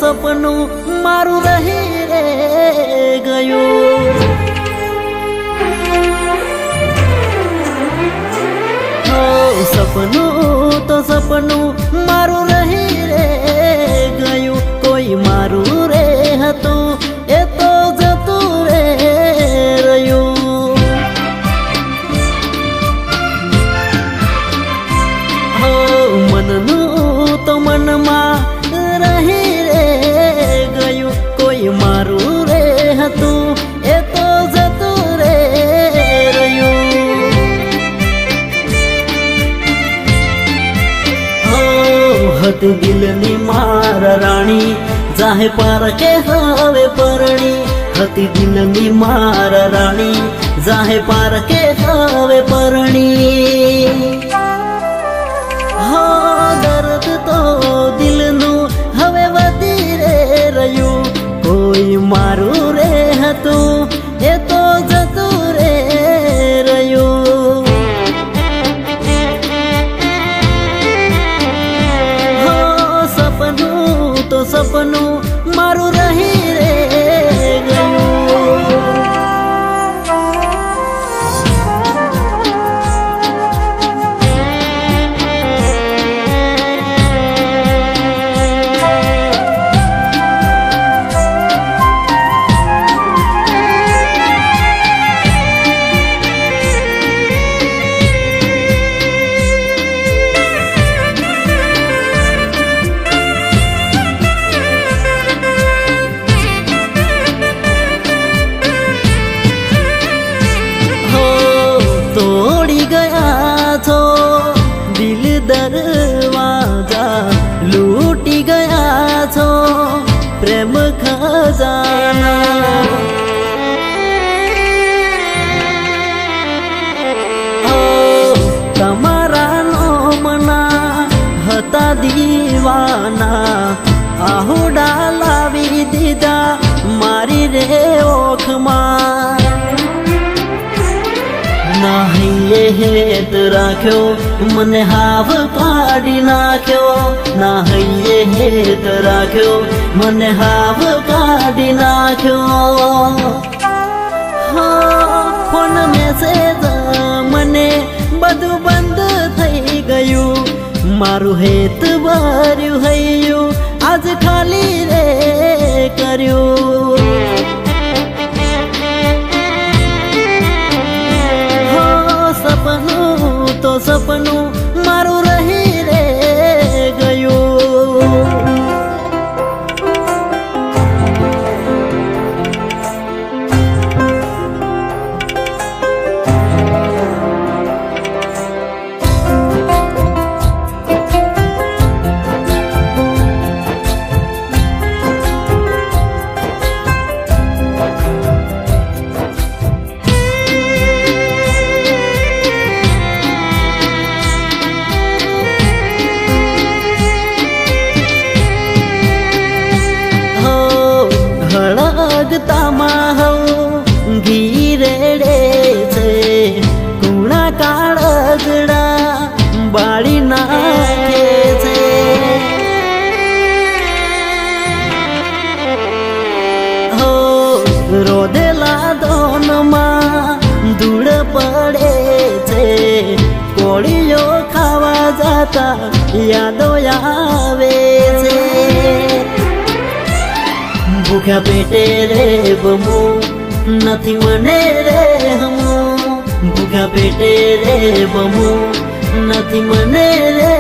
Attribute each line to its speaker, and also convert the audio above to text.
Speaker 1: સપનું મારું રહી રે ગયું સપનું તો સપનું મારું રહી રે ગયું કોઈ મારું રે હતું એ તો જતું રે રહ્યું હો મનનું તો મનમાં રહી રે ગયું કોઈ મારું રે હતું એ તો જતું રે રહ્યું હતી દિલની મારા રાણી જાહે પારકે હવે પરણી હતી દિલની મારા રાણી જાહે પારકે હવે પરણી હો દર્દ તો દિલનું હવે વધી રે રહ્યું કોઈ મારું રે હતું એ તો જતું રે રહ્યું તો સપનું મારું રહી રે તોડી ગયા છો દિલ દરવાજા લૂટી ગયા છો પ્રેમ ખજાના તમારા નોમના હતા દીવાના આહુડા લાવી દીધા મારી રે ઓખમાં નાહીએ હેત રાખ્યો મને હાવ કાઢી નાખ્યો નાહીએ હેત રાખ્યો મને હાવ કાઢી નાખ્યો ફોન મેસેજ મને બધું બંધ થઈ ગયું મારું હેત ભર્યું હૈયું આજ ખાલી રે કર્યું સપનું તો સપનું મારું રહી રે ગયું હળગતામાં હવ ઘી રેડે છે કુણા કાળગડા બાળી નાખે છે હો રોધેલા દોનમાં ધૂળ પડે છે કોળીઓ ખાવા જતા યાદો આવે છે ભૂખ્યા પેટે રે બમું નથી મને રે હમું ભૂખ્યા પેટે રે બમું નથી મને રે